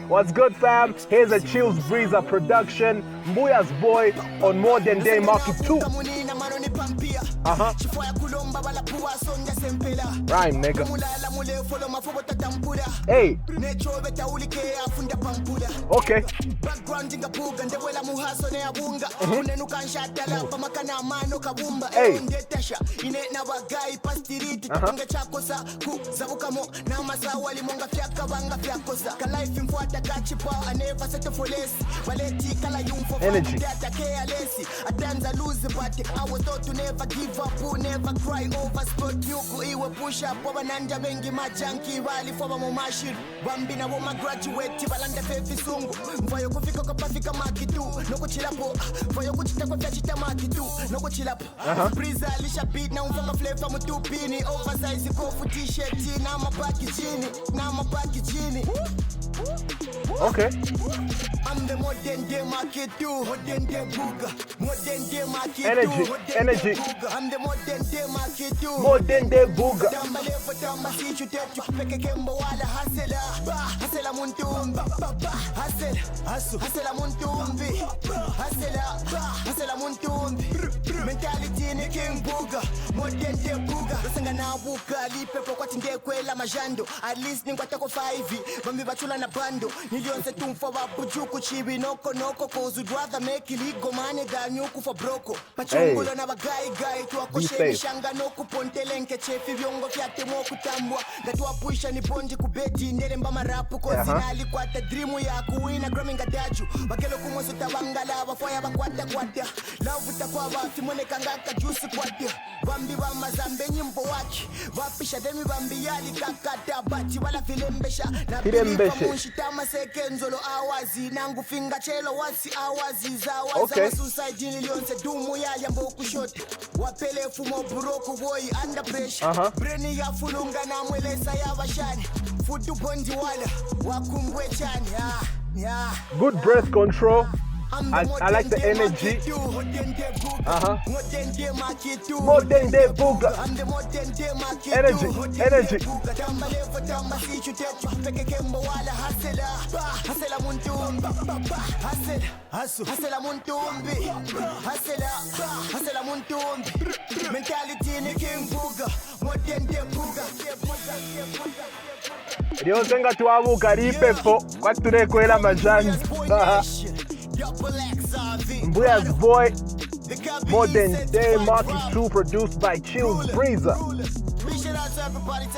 What's good, fam? Here's a Chillz Breezer production. Mbuyas boy on Modern Day Macky 2. Rhyme, nigga. Hey. Okay. Hey. Energy. At times I lose the battle. I was taught to never give up, never cry over sport. Nyuku iwe push up, waba nanja bengi majanki wali foba mumashir. Bambina woma graduate, balanda fefi sungu. Mfayo kufika kwa pafika Macky 2. Noko chilapo, mfayo kuchita kwa fiachita Macky 2. Noko chilapo. Breezer alisha beat na umfanga flavor mutupini. Oversize kofu t-shirt na mabaki chini. Na mabaki chini. Okay. I'm the modern day Macky 2, modern day booger, modern day Macky 2, energy. I'm the modern day Macky 2, modern day booger. Tamba levo tamba sichu tetu, peke kembo wala hasela muntumbi, hasela muntumbi, hasela muntumbi. Mentality ni king booger, modern day booger. Rasanga na buka lipe kwa kwati ndekwela majando. At least ninkwatako 5, bambi bachula na bando. Nilionse tumfa wabujuku chibi noko cause we'd rather make illegal money than yuku for broko. Pachungulo na bagai tuwakoshe shanga noku pontelenke chefi vyongo fyate moku tambwa. Gatuwa puisha ni ponji kubeti nderemba marapu kozi nali kwata dreamu ya kuwina Grammy ngadaju. Bakelo kumwesu tabangala wafaya bakwata. Love utakwa wafi mwone kangaka juicy kwata. Bambi wa mazambe nyimbo waki. Wapisha demi bambi yali kakata bachi wala filembesha. Na bilipa munshitama sekenzolo awazi. Nangu finga chelo wasi awazi zawaza wa suicide nilionse dumu ya yambo kushoto. Wapele fumo buroku boy under pressure. Breni ya fulunga na mwelesa ya washani. Fudu bondi wala wakumbwe chani. Good breath control. I like the energy. Modern day booger. Energy. Mentality ni king booger. Modern day booger. Dio senga tuavuka ripepo kwa turekwela majani. Mbuyas boy, Modern Day Macky 2, produced by Chillz Breezer.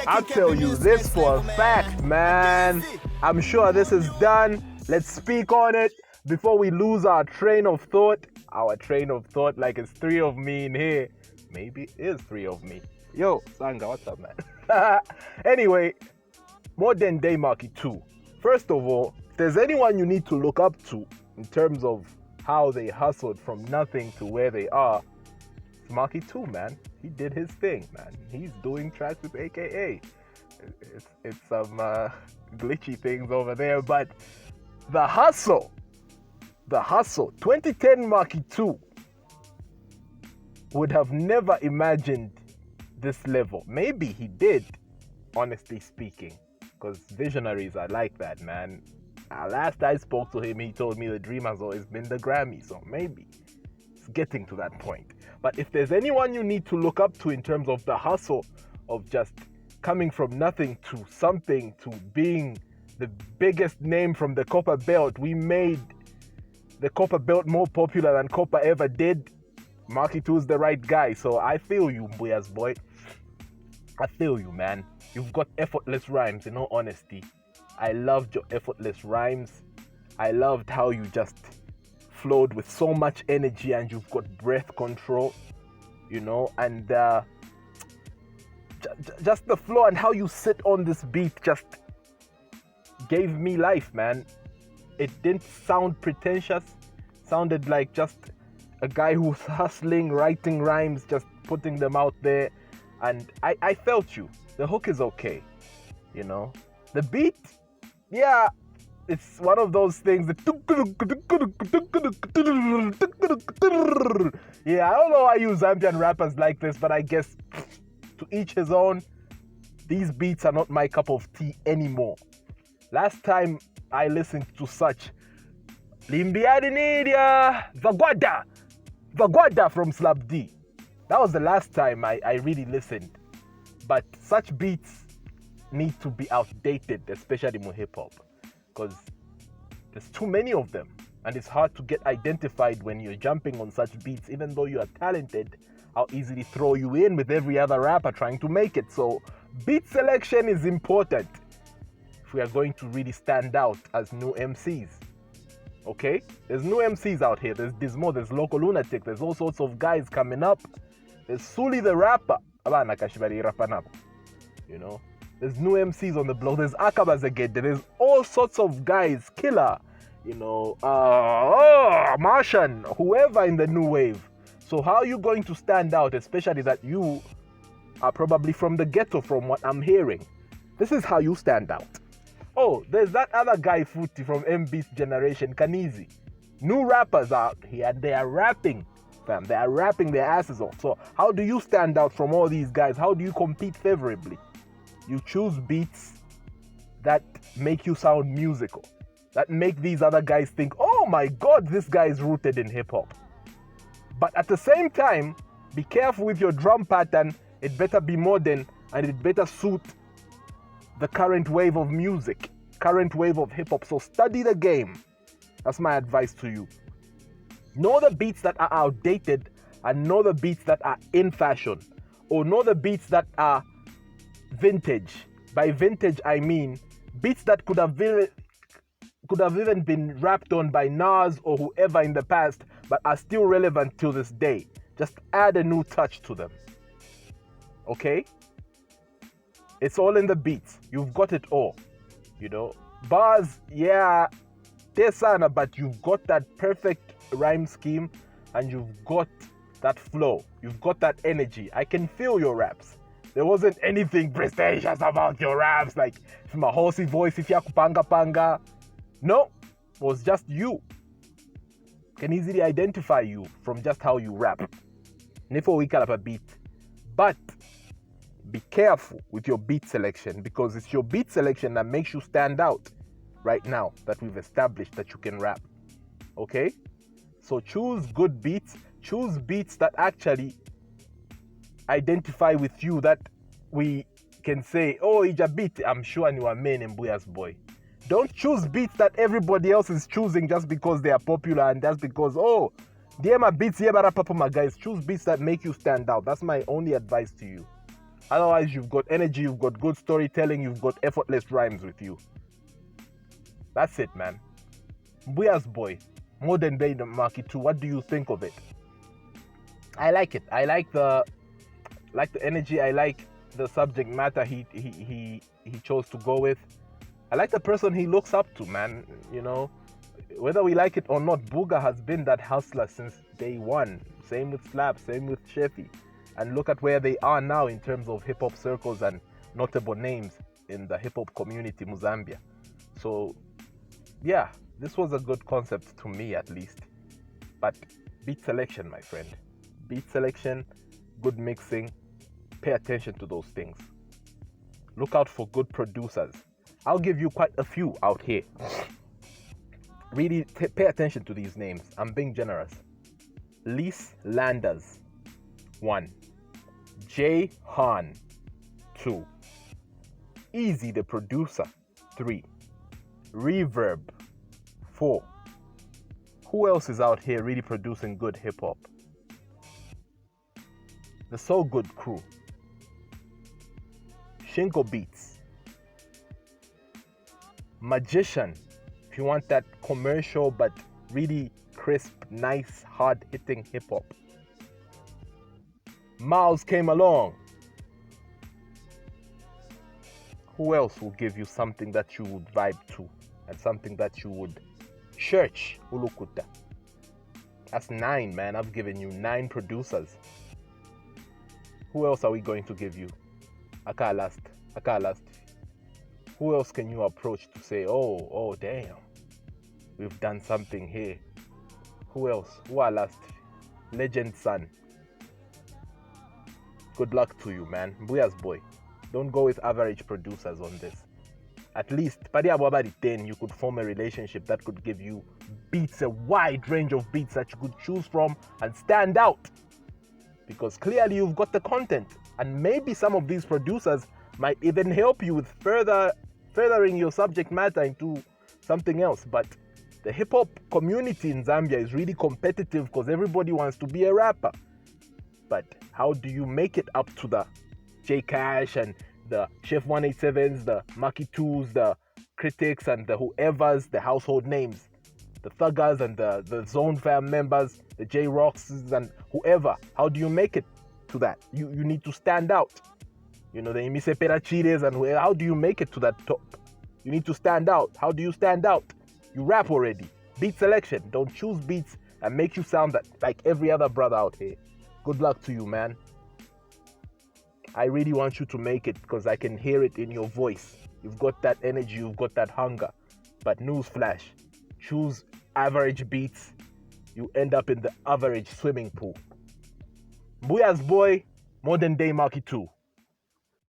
I'll tell you this for a fact, man. I'm sure this is done. Let's speak on it before we lose our train of thought. Our train of thought, like it's 3 of me in here. Maybe it is 3 of me. Yo, Sanga, what's up, man? Anyway, Modern Day Macky 2. First of all, if there's anyone you need to look up to in terms of how they hustled from nothing to where they are, it's Macky 2, man. He did his thing, man. He's doing tracks with AKA. It's some glitchy things over there, but the hustle. 2010 Macky 2 would have never imagined this level. Maybe he did, honestly speaking, because visionaries are like that, man. Last I spoke to him, he told me the dream has always been the Grammy, so maybe it's getting to that point. But if there's anyone you need to look up to in terms of the hustle of just coming from nothing to something, to being the biggest name from the Copper Belt, we made the Copper Belt more popular than Copper ever did. Macky 2 is the right guy, so I feel you, Mbuyas boy. I feel you, man. You've got effortless rhymes, in all honesty. I loved your effortless rhymes. I loved how you just flowed with so much energy and you've got breath control, you know, and just the flow and how you sit on this beat just gave me life, man. It didn't sound pretentious. Sounded like just a guy who's hustling, writing rhymes, just putting them out there. And I felt you. The hook is okay, you know. The beat, yeah, it's one of those things that yeah, I don't know why you Zambian rappers like this, but I guess to each his own. These beats are not my cup of tea anymore. Last time I listened to such Limbiadi Nidia Vagwada from Slab D. That was the last time I really listened. But such beats need to be outdated, especially in hip hop, because there's too many of them, and it's hard to get identified when you're jumping on such beats. Even though you are talented, I'll easily throw you in with every other rapper trying to make it. So beat selection is important if we are going to really stand out as new MCs. Okay, there's new MCs out here. There's Dismo, there's Local Lunatic, there's all sorts of guys coming up. There's Suli the rapper. You know, there's new MCs on the block. There's Akabas again. There's all sorts of guys, Killer, you know, Martian, whoever in the new wave. So how are you going to stand out, especially that you are probably from the ghetto, from what I'm hearing? This is how you stand out. Oh, there's that other guy, Footy, from MB's generation, Kanizi. New rappers out here, they are rapping, fam. They are rapping their asses off. So how do you stand out from all these guys? How do you compete favorably? You choose beats that make you sound musical, that make these other guys think, oh my God, this guy is rooted in hip hop. But at the same time, be careful with your drum pattern. It better be modern, and it better suit the current wave of music, current wave of hip hop. So study the game. That's my advice to you. Know the beats that are outdated, and know the beats that are in fashion, or know the beats that are vintage. By vintage, I mean beats that could have even been rapped on by Nas or whoever in the past, but are still relevant till this day. Just add a new touch to them. Okay? It's all in the beats. You've got it all. You know, bars, yeah, tesana, but you've got that perfect rhyme scheme, and you've got that flow. You've got that energy. I can feel your raps. There wasn't anything prestigious about your raps, like from a horsey voice, if you panga panga. No, it was just you. Can easily identify you from just how you rap. Nifo we call up a beat. But be careful with your beat selection, because it's your beat selection that makes you stand out right now that we've established that you can rap. Okay? So choose good beats. Choose beats that actually identify with you, that we can say, oh, it's a beat, I'm sure you are main Mbuyas boy. Don't choose beats that everybody else is choosing just because they are popular, and that's because, oh, DM beats here, but papa my guys. Choose beats that make you stand out. That's my only advice to you. Otherwise, you've got energy, you've got good storytelling, you've got effortless rhymes with you. That's it, man. Mbuyas boy, modern day Macky 2. What do you think of it? I like it. I like the energy. I like the subject matter he chose to go with. I like the person he looks up to, man. You know, whether we like it or not, Booga has been that hustler since day one. Same with Slap, same with Sheffy. And look at where they are now in terms of hip-hop circles and notable names in the hip-hop community, Mozambia. So, yeah, this was a good concept to me, at least. But beat selection, my friend. Beat selection, good mixing. Pay attention to those things. Look out for good producers. I'll give you quite a few out here. Really pay attention to these names. I'm being generous. Lise Landers, 1. Jay Han, 2. Easy the producer, 3. Reverb, 4. Who else is out here really producing good hip hop? The So Good crew. Shinko Beats. Magician, if you want that commercial but really crisp, nice, hard-hitting hip-hop. Miles Came Along. Who else will give you something that you would vibe to and something that you would church? Ulukuta. That's 9, man. I've given you 9 producers. Who else are we going to give you? Aka last. Who else can you approach to say, oh damn, we've done something here? Who else? Who are last? Legend Son. Good luck to you, man. Mbuyas boy. Don't go with average producers on this. at least, then you could form a relationship that could give you beats, a wide range of beats that you could choose from and stand out. Because clearly you've got the content. And maybe some of these producers might even help you with furthering your subject matter into something else. But the hip-hop community in Zambia is really competitive because everybody wants to be a rapper. But how do you make it up to the J Cash and the Chef 187s, the Macky 2s, the Critics and the whoever's, the household names, the Thuggers and the Zone Fam members, the J-Rocks and whoever? How do you make it to that? You need to stand out. You know, the Imisepera Chillz and whoever. How do you make it to that top? You need to stand out. How do you stand out? You rap already. Beat selection. Don't choose beats and make you sound like every other brother out here. Good luck to you, man. I really want you to make it because I can hear it in your voice. You've got that energy, you've got that hunger. But newsflash, choose average beats, you end up in the average swimming pool. Mbuyas boy, modern day Macky 2.